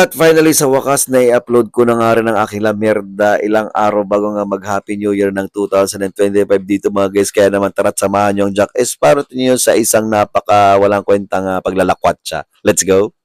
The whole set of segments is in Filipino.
At finally, sa wakas, na-upload ko na nga rin ang aking Lamierda ilang araw bago nga mag-Happy New Year ng 2025 dito mga guys. Kaya naman tara't samahan yung Jack Sparrow niyo sa isang napaka walang kwentang paglalakwatsa. Let's go!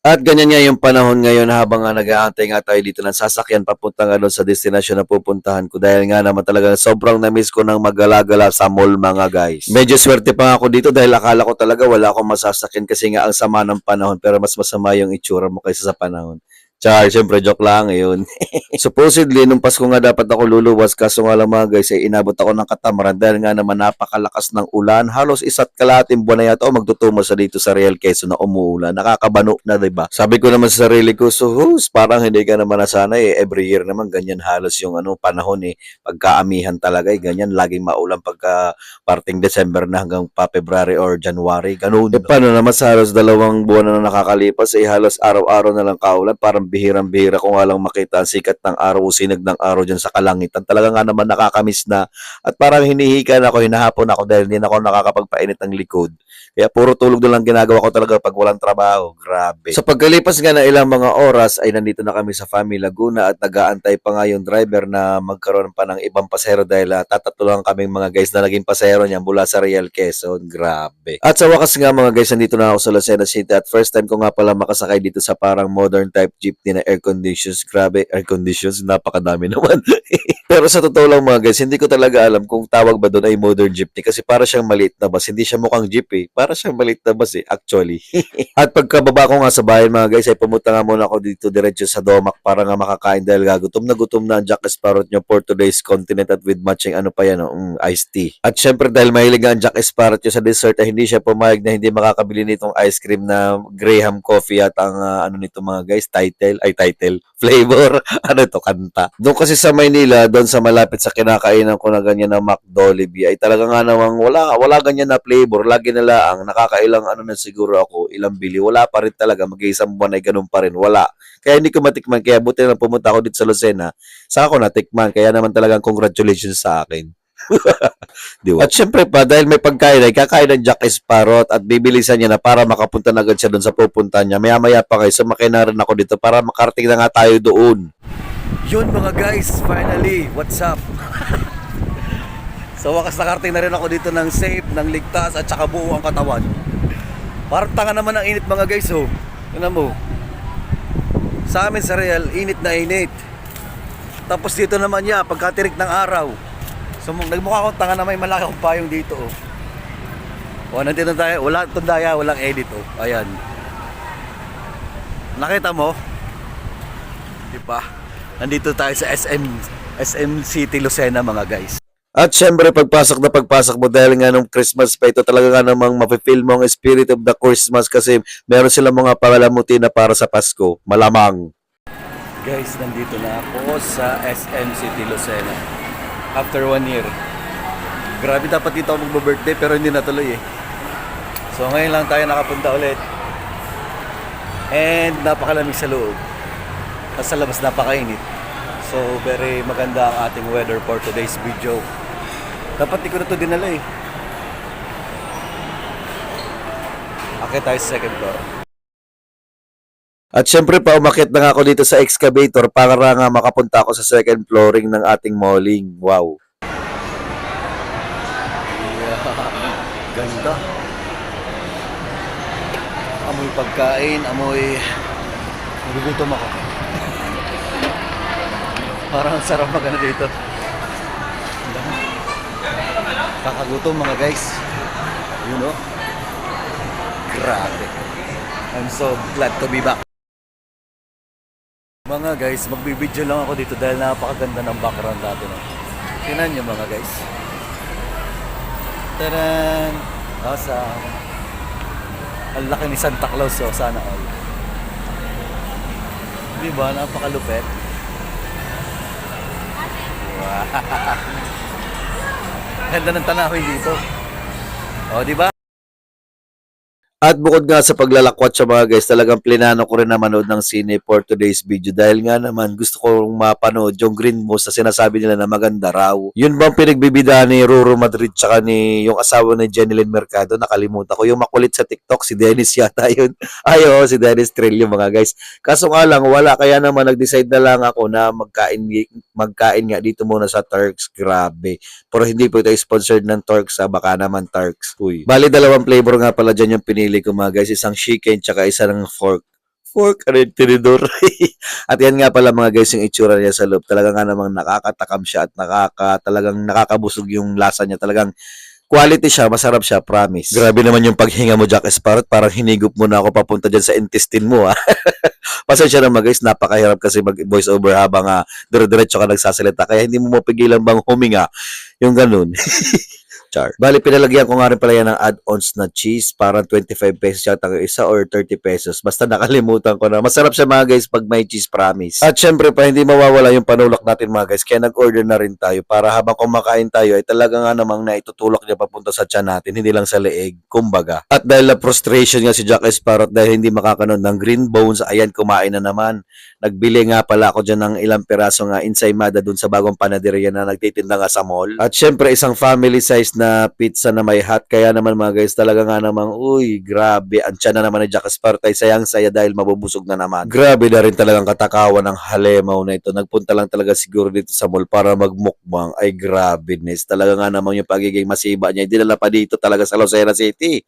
At ganyan nga yung panahon ngayon habang nag-aantay nga tayo dito ng sasakyan papunta nga doon sa destinasyon na pupuntahan ko dahil nga naman talaga sobrang na-miss ko ng magala-gala sa mall mga guys. Medyo swerte pa nga ako dito dahil akala ko talaga wala akong masasakyan kasi nga ang sama ng panahon pero mas masama yung itsura mo kaysa sa panahon. Char, syempre joke lang yun. Supposedly, nung Pasko nga dapat ako luluwas kaso nga lang mga guys ay inabot ako ng katamaran dahil nga naman napakalakas ng ulan. Halos isa't kalahating buwan na yata o magtutumo sa dito sa Real Quezon na umuulan. Nakakabano na diba? Sabi ko naman sa sarili ko, so parang hindi ka naman nasanay eh. Every year naman ganyan halos yung panahon eh. Pagkaamihan talaga eh. Ganyan, laging maulan pagka parting December na hanggang pa February or January. Ganun. E paano naman sa halos 2 buwan na nakakalipas eh halos araw-araw na lang kaulan. Parang bihirang-bihira ko nga lang makita ang sikat ng araw o sinag ng araw dyan sa kalangitan. Talaga nga naman nakakamiss na at parang hinihika na ako, hinahapon ako dahil hindi na ako nakakapagpainit ng likod. Kaya puro tulog na lang ginagawa ko talaga pag walang trabaho. Grabe. Sa pagkalipas nga na ilang mga oras ay nandito na kami sa Fami Laguna at nag-aantay pa nga yung driver na magkaroon pa ng ibang pasero dahil tatatlo lang kaming mga guys na naging pasero niya mula sa Real Quezon. Grabe. At sa wakas nga mga guys, nandito na ako sa Lucena City at first time ko nga pala makasakay dito sa parang modern type jeepney na air conditions. Grabe, air conditions. Napakadami naman. Pero sa totoo lang mga guys, hindi ko talaga alam kung tawag ba doon ay modern jeepney kasi para siyang maliit na bus. Hindi siya mukhang jeep eh. Para siyang maliit na bus eh, actually. At pagkababa ko nga sa bahay mga guys, ay pumunta nga muna ako dito diretso sa Domac para nga makakain dahil gutom na ang Jack Sparrow nyo for today's continent at with matching ano pa yan, iced tea. At syempre dahil mahilig ang Jack Sparrow nyo sa dessert ay hindi siya pumayag na hindi makakabili nitong ice cream na Graham Coffee at ang ano nito mga guys, title, flavor, ano to, kanta. Doon kasi sa Maynila, doon sa malapit sa kinakainan ko na ganyan na McDolibee, ay talaga nga namang wala ganyan na flavor, lagi na lang, nakakailang ano na siguro ako, ilang bili, wala pa rin talaga, mag-iisang buwan ay ganun pa rin, wala. Kaya hindi ko matikman, kaya buti na pumunta ako dito sa Lucena, saka ako natikman, kaya naman talagang congratulations sa akin. Diba? At syempre pa, dahil may pagkain ay kakain ng Jack Sparrow at bibilisan niya na para makapunta na agad siya doon sa pupunta niya. Maya-maya pa kayo, sumakay na rin ako dito para makarating na nga tayo doon. Yun mga guys, finally, what's up? So wakas nakarating na rin ako dito ng safe, ng ligtas at saka buo ang katawan. Parang tanga naman ang init mga guys, oh. Yun mo. Sa amin sa Real, init na init. Tapos dito naman niya, pagkatirik ng araw. So nagmukha akong tanga na may malaki akong payong dito, oh. O, nandito tayo, wala tundaya, walang edit, oh. Ayan. Nakita mo? Diba? Nandito tayo sa SM City Lucena mga guys. At syempre pagpasok mo dahil nga nung Christmas pa ito talaga nga namang mapifeel mo ang spirit of the Christmas kasi meron silang mga palamuti na para sa Pasko. Malamang. Guys, nandito na ako sa SM City Lucena. After 1 year. Grabe, dapat dito ako magbe-birthday pero hindi natuloy eh. So ngayon lang tayo nakapunta ulit. And napakalamig sa loob. At sa labas napakainit. So very maganda ang ating weather for today's video. Dapat di ko na ito dinala eh. Akit tayo sa second floor. At syempre pa umakyat na nga ako dito sa excavator para nga makapunta ako sa second flooring ng ating malling. Wow. Yeah. Ganda. Amoy pagkain, amoy... Nagugutom ako. Parang sarap magana dito. Kakagutom mga guys. You know? Grabe. I'm so glad to be back. Mga guys, magbibideo lang ako dito dahil napakaganda ng background natin. Tingnan nyo mga guys. Taran! Awesome! Ang laki ni Santa Claus, oh, sana all. Diba? Napakalupet. Wow! Ganda ng tanawin dito. O, diba? At bukod nga sa paglalakwat sa mga guys, talagang plinano ko rin na manood ng sine for today's video dahil nga naman gusto kong mapanood yung Green Moose na sinasabi nila na maganda raw. Yun bang pinagbibida ni Ruru Madrid tsaka ni yung asawa ni Jenilyn Mercado? Nakalimutan ko. Yung makulit sa TikTok, si Dennis yata yun. Ay, oo, si Dennis Trillo mga guys. Kaso nga lang, wala. Kaya naman nag-decide na lang ako na magkain nga dito muna sa Turks. Grabe. Pero hindi po ito sponsored ng Turks ha. Baka naman Turks. Uy. Bali, dalawang flavor nga pala dyan yung pinili ko mga guys. Isang chicken tsaka isang fork. Fork and tinidor. At yan nga pala mga guys yung itsura niya sa loob. Talaga nga namang nakakatakam siya at talagang nakakabusog yung lasa niya. Talagang quality siya, masarap siya, promise. Grabe naman yung paghinga mo, Jack Sparrow. Parang hinigup mo na ako papunta dyan sa intestine mo, ha? Pasensya na mga guys, napakahirap kasi mag-voice over habang dire-diretso ka nagsasalita. Kaya hindi mo mapigilan bang huminga. Yung ganun. Char. Bali, pinalagyan ko nga rin pala yan ng add-ons na cheese. Parang 25 pesos yata ang isa or 30 pesos. Basta nakalimutan ko na. Masarap siya mga guys pag may cheese, promise. At syempre pa, hindi mawawala yung panulak natin mga guys. Kaya nag-order na rin tayo para habang kumakain tayo ay talaga nga namang naitutulak niya papunta sa tiyan natin. Hindi lang sa leeg, kumbaga. At dahil na frustration nga si Jack Sparrow dahil hindi makakanood ng green bones, ayan, kumain na naman. Nagbili nga pala ako dyan ng ilang piraso nga ensaymada dun sa bagong panaderia na nagtitinda nga sa mall. At syempre, isang family size na pizza na may hot. Kaya naman mga guys, talaga nga namang, uy, grabe. Ang tiyan na naman ni Jack Sparrow ay sayang-saya dahil mabubusog na naman. Grabe na rin talagang katakawan ng halimaw na ito. Nagpunta lang talaga siguro dito sa mall para magmukbang. Ay, grabe, Nes. Talaga nga namang yung pagiging masiba niya. Dinala pa dito talaga sa Lucena City.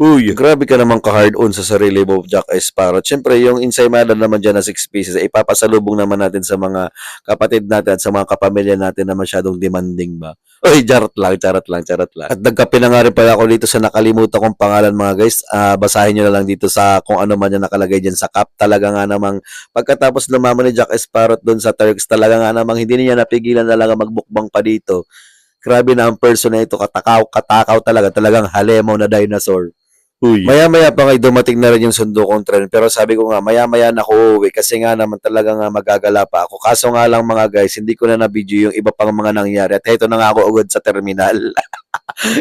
Uy, grabe ka naman ka-hard-on sa sarili mo, Jack Sparrow. Siyempre, yung ensaymada naman dyan na 6 pieces, ay ipapasalubong naman natin sa mga kapatid natin at sa mga kapamilya natin na masyadong demanding ba? Uy, charot lang, charot lang, charot lang. At nagkape na nga rin pala ako dito sa nakalimutan kong pangalan mga guys. Basahin nyo na lang dito sa kung ano man yung nakalagay dyan sa cup. Talaga nga namang pagkatapos lumaman ni Jack Sparrow doon sa Turks, talaga nga namang hindi niya napigilan talaga magbukbang pa dito. Grabe na ang person na ito, katakaw talaga, talagang halimaw na dinosaur. Uy. Maya-maya pa nga dumating na rin yung sundo kong tren. Pero sabi ko nga, maya-maya na ako uuwi kasi nga naman talaga nga magagala pa ako. Kaso nga lang mga guys, hindi ko na na-video yung iba pang mga nangyari. At heto na nga ako ugod sa terminal.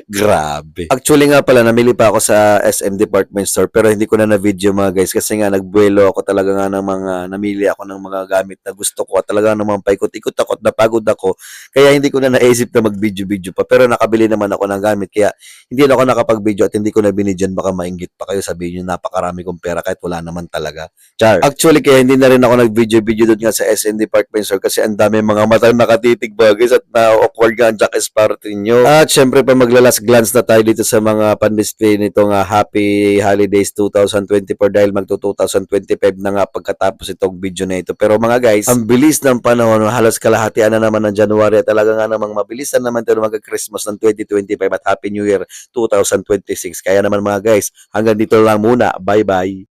Grabe. Actually nga pala, namili pa ako sa SM Department Store pero hindi ko na na-video mga guys kasi nga nagbuelo ako talaga nga ng mga, namili ako ng mga gamit na gusto ko at talaga naman paikot-ikot ako at napagod ako. Kaya hindi ko na naisip na mag-video-video pa pero nakabili naman ako ng gamit kaya hindi na ako nakapag-video at hindi ko na binidyan baka mainggit pa kayo sabihin nyo napakarami kong pera kahit wala naman talaga. Char. Actually kaya hindi na rin ako nag-video-video doon nga sa SM Department Store kasi ang dami mga matang nakatitig ba guys at na-awkward nga ang Jack Sparrow nyo. At syempre pa maglalas glance na tayo dito sa mga pan-display nitong Happy Holidays 2024 dahil magto-2025 na nga pagkatapos itong video na ito. Pero mga guys, ang bilis ng panahon, halos kalahatian na naman ng January at talaga nga namang mabilis na naman tayo mag-Christmas ng 2025 at Happy New Year 2026. Kaya naman mga guys, hanggang dito lang muna. Bye-bye!